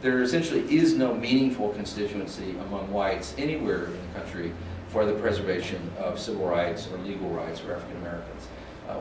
there essentially is no meaningful constituency among whites anywhere in the country for the preservation of civil rights or legal rights for African Americans.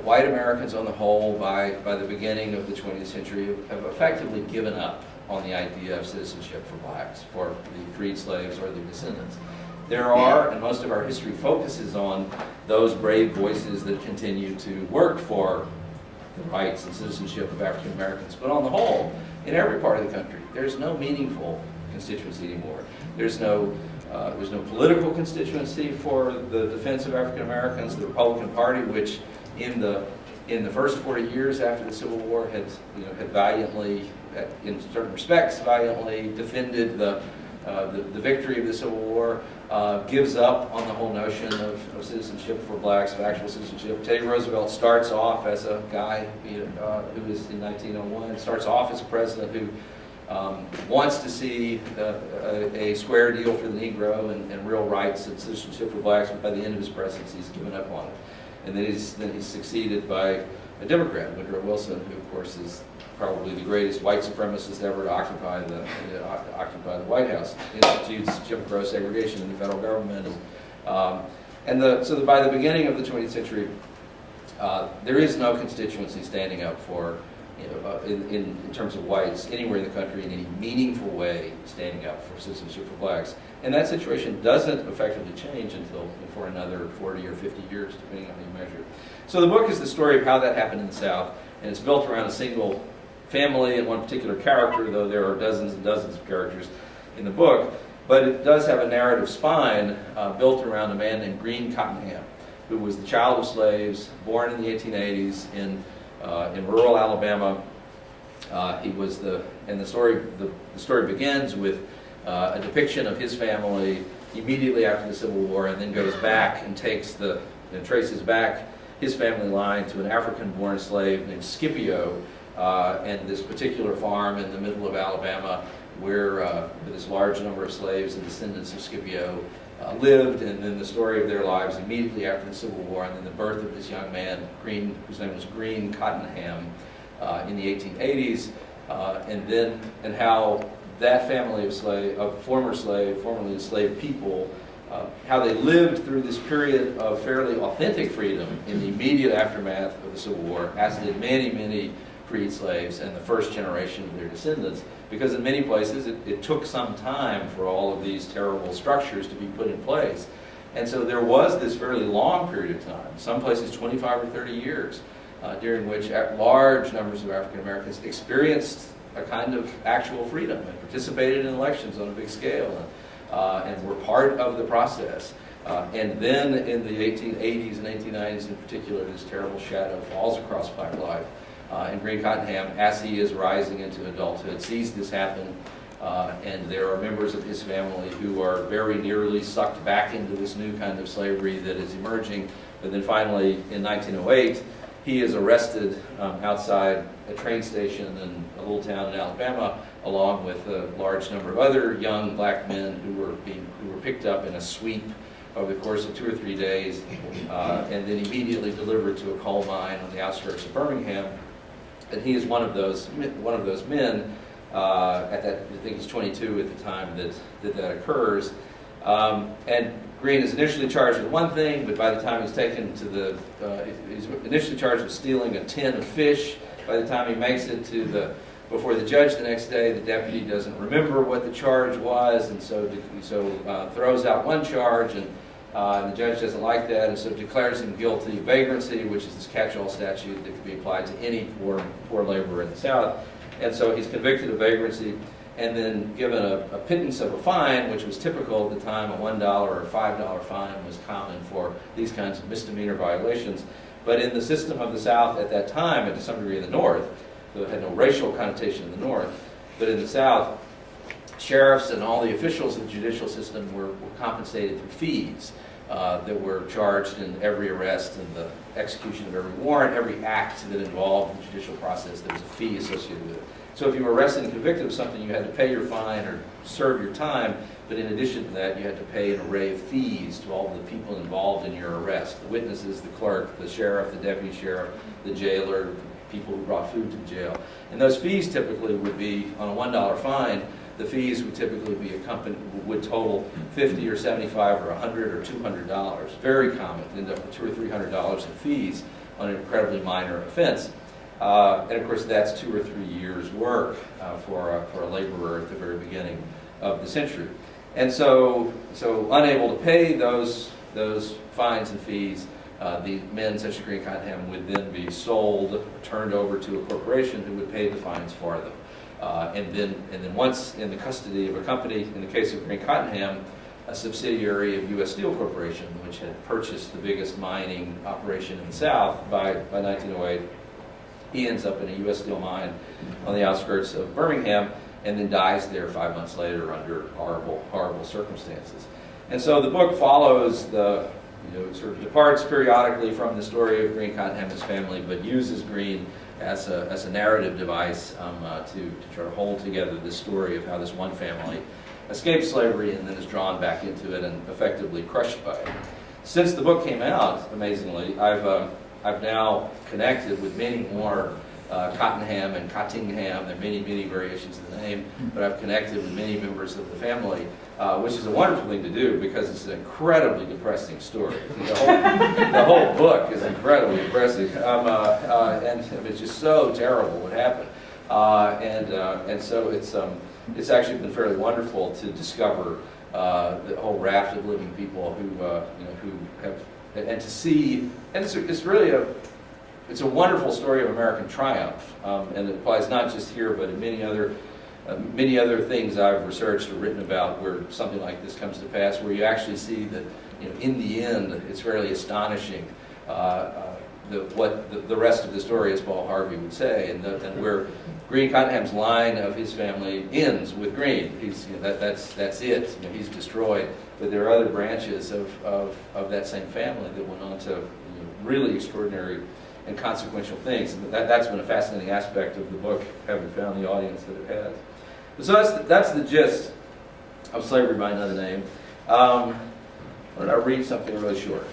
White Americans on the whole, by the beginning of the 20th century, have effectively given up on the idea of citizenship for blacks, for the freed slaves or their descendants. There are, and most of our history focuses on those brave voices that continue to work for the rights and citizenship of African Americans. But on the whole, in every part of the country, there's no meaningful constituency anymore. There's no political constituency for the defense of African Americans. The Republican Party, which in the first 40 years after the Civil War had valiantly, in certain respects, valiantly defended the victory of the Civil War, gives up on the whole notion of citizenship for blacks, of actual citizenship. Teddy Roosevelt starts off as a guy who is in 1901, starts off as a president who wants to see a square deal for the Negro and real rights and citizenship for blacks, but by the end of his presidency he's given up on it. And then he's succeeded by a Democrat, Woodrow Wilson, who of course is probably the greatest white supremacist ever to occupy the White House. Institutes Jim Crow segregation in the federal government, so by the beginning of the 20th century, there is no constituency standing up for, in terms of whites anywhere in the country in any meaningful way standing up for citizenship for blacks. And that situation doesn't effectively change until for another 40 or 50 years, depending on how you measure it. So the book is the story of how that happened in the South, and it's built around a single family and one particular character, though there are dozens and dozens of characters in the book. But it does have a narrative spine built around a man named Green Cottonham, who was the child of slaves, born in the 1880s in rural Alabama. The story begins with a depiction of his family immediately after the Civil War, and then goes back and traces back his family line to an African-born slave named Scipio, and this particular farm in the middle of Alabama where this large number of slaves and descendants of Scipio lived, and then the story of their lives immediately after the Civil War, and then the birth of this young man, whose name was Green Cottonham, in the 1880s, and how that family of formerly enslaved people, how they lived through this period of fairly authentic freedom in the immediate aftermath of the Civil War, as did many, many freed slaves and the first generation of their descendants, because in many places it took some time for all of these terrible structures to be put in place. And so there was this fairly long period of time, some places 25 or 30 years, during which large numbers of African Americans experienced a kind of actual freedom and participated in elections on a big scale and were part of the process. And then in the 1880s and 1890s in particular, this terrible shadow falls across black life. And Green Cottonham, as he is rising into adulthood, sees this happen, and there are members of his family who are very nearly sucked back into this new kind of slavery that is emerging. But then finally, in 1908, he is arrested outside a train station in a little town in Alabama, along with a large number of other young black men who were picked up in a sweep over the course of 2 or 3 days, and then immediately delivered to a coal mine on the outskirts of Birmingham. And he is one of those men. At that, I think he's 22 at the time that occurs. And Green is initially charged with one thing, but by the time he's taken to he's initially charged with stealing a tin of fish. By the time he makes it before the judge the next day, the deputy doesn't remember what the charge was, and so throws out one charge, and the judge doesn't like that, and so declares him guilty of vagrancy, which is this catch-all statute that can be applied to any poor laborer in the South. And so he's convicted of vagrancy, and then given a pittance of a fine, which was typical at the time. A $1 or $5 fine was common for these kinds of misdemeanor violations. But in the system of the South at that time, and to some degree in the North, though it had no racial connotation in the North, but in the South, sheriffs and all the officials of the judicial system were compensated through fees that were charged in every arrest and the execution of every warrant, every act that involved the judicial process. There was a fee associated with it. So if you were arrested and convicted of something, you had to pay your fine or serve your time, but in addition to that, you had to pay an array of fees to all the people involved in your arrest: the witnesses, the clerk, the sheriff, the deputy sheriff, the jailer, people who brought food to the jail. And those fees typically would be on a $1 fine, the fees would typically be would total $50 or $75 or $100 or $200. Very common, end up with $200 or $300 in fees on an incredibly minor offense. And of course, that's 2 or 3 years' work for a laborer at the very beginning of the century. And so unable to pay those fines and fees, the men such as Green Cottenham would then be sold, turned over to a corporation who would pay the fines for them. And then once in the custody of a company, in the case of Green Cottenham, a subsidiary of U.S. Steel Corporation, which had purchased the biggest mining operation in the South by 1908, he ends up in a U.S. Steel mine on the outskirts of Birmingham, and then dies there 5 months later under horrible, horrible circumstances. And so the book follows sort of departs periodically from the story of Green Cottenham and his family, but uses Green as a narrative device to try to hold together this story of how this one family escaped slavery and then is drawn back into it and effectively crushed by it. Since the book came out, amazingly, I've now connected with many more Cottenham and Cottingham. There are many, many variations of the name, but I've connected with many members of the family, which is a wonderful thing to do because it's an incredibly depressing story. The whole book is incredibly depressing, and it's just so terrible what happened. And so it's actually been fairly wonderful to discover the whole raft of living people who have, and to see, and it's really it's a wonderful story of American triumph, and it applies not just here, but in many other things I've researched or written about where something like this comes to pass, where you actually see that, in the end, it's fairly astonishing what the rest of the story, as Paul Harvey would say, and where Green Cottenham's line of his family ends with Green. That's it. He's destroyed. But there are other branches of that same family that went on to really extraordinary and consequential things. And that's been a fascinating aspect of the book, having found the audience that it has. So that's the gist of Slavery by Another Name. Why don't I read something really short?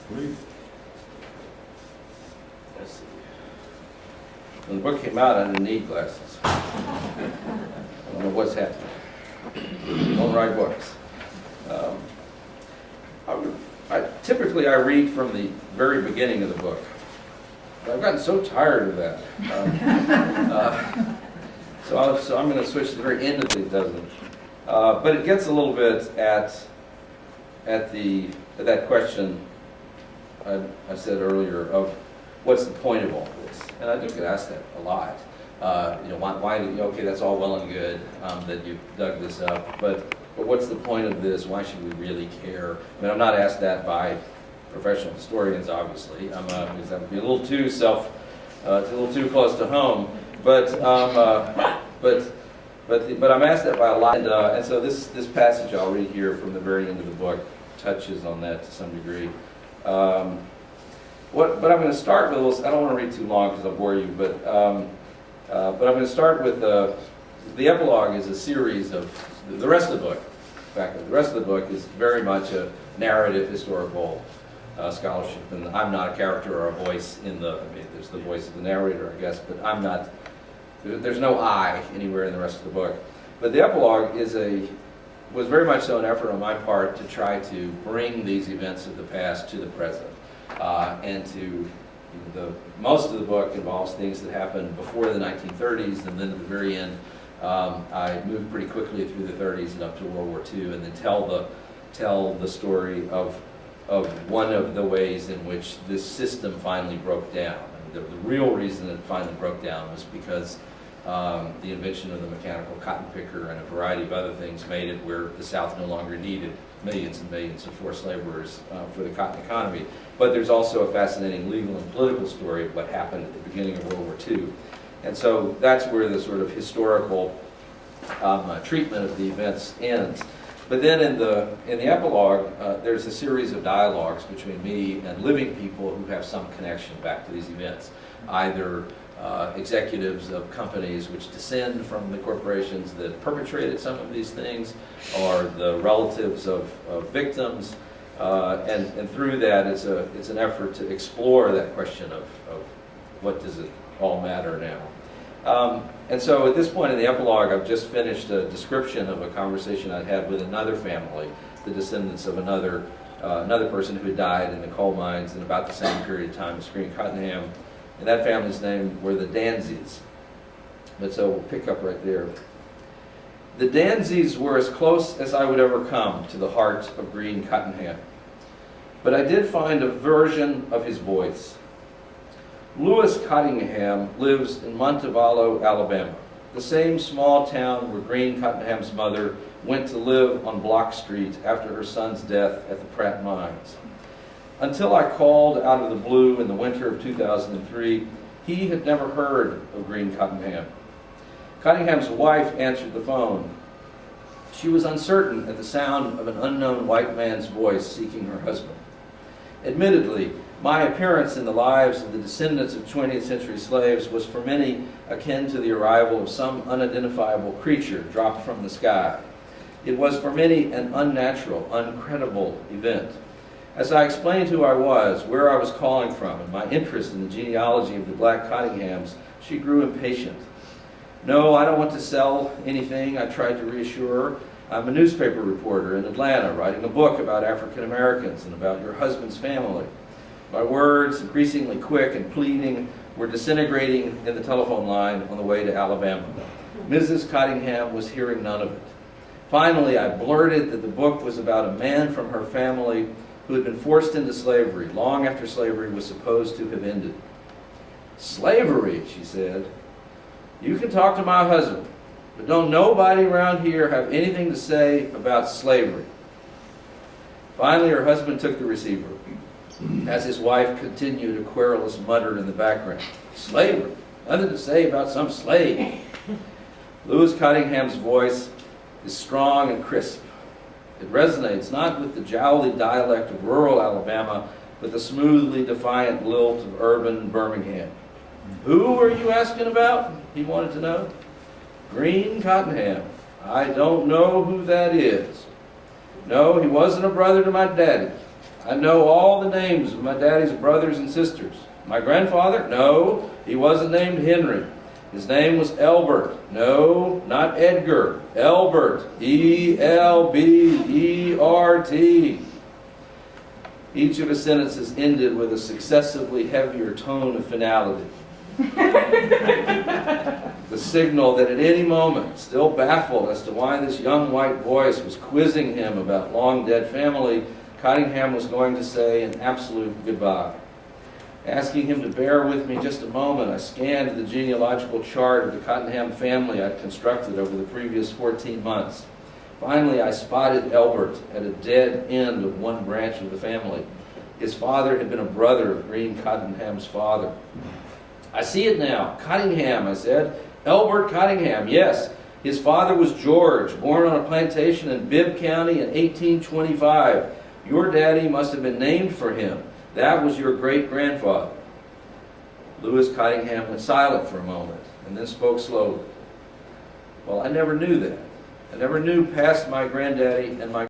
Please. Let's see. When the book came out, I didn't need glasses. I don't know what's happening. Don't write books. Typically, I read from the very beginning of the book. But I've gotten so tired of that. So I'm going to switch to the very end of the dozen. But it gets a little bit at that question I said earlier of what's the point of all this? And I do get asked that a lot. Why do okay, that's all well and good that you dug this up, but what's the point of this? Why should we really care? I mean, I'm not asked that by professional historians, obviously, because that would be a little too close to home. But I'm asked that by a lot, and so this passage I'll read here from the very end of the book touches on that to some degree. But I'm going to start with a little. I don't want to read too long because I'll bore you, but I'm going to start with the epilogue is a series of the rest of the book. In fact, the rest of the book is very much a narrative historical scholarship, and I'm not a character or a voice there's the voice of the narrator, I guess, but I'm not. There's no I anywhere in the rest of the book. But the epilogue was very much so an effort on my part to try to bring these events of the past to the present, and to most of the book involves things that happened before the 1930s, and then at the very end, I moved pretty quickly through the 30s and up to World War II, and then tell the story of one of the ways in which this system finally broke down. And the real reason it finally broke down was because the invention of the mechanical cotton picker and a variety of other things made it where the South no longer needed millions and millions of forced laborers for the cotton economy. But there's also a fascinating legal and political story of what happened at the beginning of World War II. And so that's where the sort of historical treatment of the events ends. But then in the epilogue, there's a series of dialogues between me and living people who have some connection back to these events, either executives of companies which descend from the corporations that perpetrated some of these things, or the relatives of victims, and through that, it's an effort to explore that question of what does it all matter now. And so at this point in the epilogue, I've just finished a description of a conversation I'd had with another family, the descendants of another person who had died in the coal mines in about the same period of time as Green Cottenham. And that family's name were the Danzies. But so we'll pick up right there. The Danzies were as close as I would ever come to the heart of Green Cottenham. But I did find a version of his voice. Louis Cottingham lives in Montevallo, Alabama, the same small town where Green Cottenham's mother went to live on Block Street after her son's death at the Pratt Mines. Until I called out of the blue in the winter of 2003, he had never heard of Green Cottenham. Cottingham's wife answered the phone. She was uncertain at the sound of an unknown white man's voice seeking her husband. Admittedly, my appearance in the lives of the descendants of 20th century slaves was for many akin to the arrival of some unidentifiable creature dropped from the sky. It was for many an unnatural, uncredible event. As I explained who I was, where I was calling from, and my interest in the genealogy of the Black Cottinghams, she grew impatient. No, I don't want to sell anything, I tried to reassure her. I'm a newspaper reporter in Atlanta, writing a book about African Americans and about your husband's family. My words, increasingly quick and pleading, were disintegrating in the telephone line on the way to Alabama. Mrs. Cottingham was hearing none of it. Finally, I blurted that the book was about a man from her family who had been forced into slavery long after slavery was supposed to have ended. Slavery, she said. You can talk to my husband, but don't nobody around here have anything to say about slavery. Finally, her husband took the receiver, as his wife continued a querulous mutter in the background. Slavery? Nothing to say about some slave. Louis Cottingham's voice is strong and crisp. It resonates not with the jowly dialect of rural Alabama, but the smoothly defiant lilt of urban Birmingham. Who are you asking about? He wanted to know. Green Cottenham. I don't know who that is. No, he wasn't a brother to my daddy. I know all the names of my daddy's brothers and sisters. My grandfather? No, he wasn't named Henry. His name was Elbert. No, not Edgar. Elbert. E-L-B-E-R-T. Each of his sentences ended with a successively heavier tone of finality. The signal that at any moment, still baffled as to why this young white voice was quizzing him about long-dead family, Cottingham was going to say an absolute goodbye. Asking him to bear with me just a moment, I scanned the genealogical chart of the Cottenham family I'd constructed over the previous 14 months. Finally, I spotted Elbert at a dead end of one branch of the family. His father had been a brother of Green Cottenham's father. I see it now. Cottingham, I said. Elbert Cottingham, yes. His father was George, born on a plantation in Bibb County in 1825. Your daddy must have been named for him. That was your great-grandfather. Louis Cottingham went silent for a moment and then spoke slowly. Well, I never knew that. I never knew past my granddaddy and my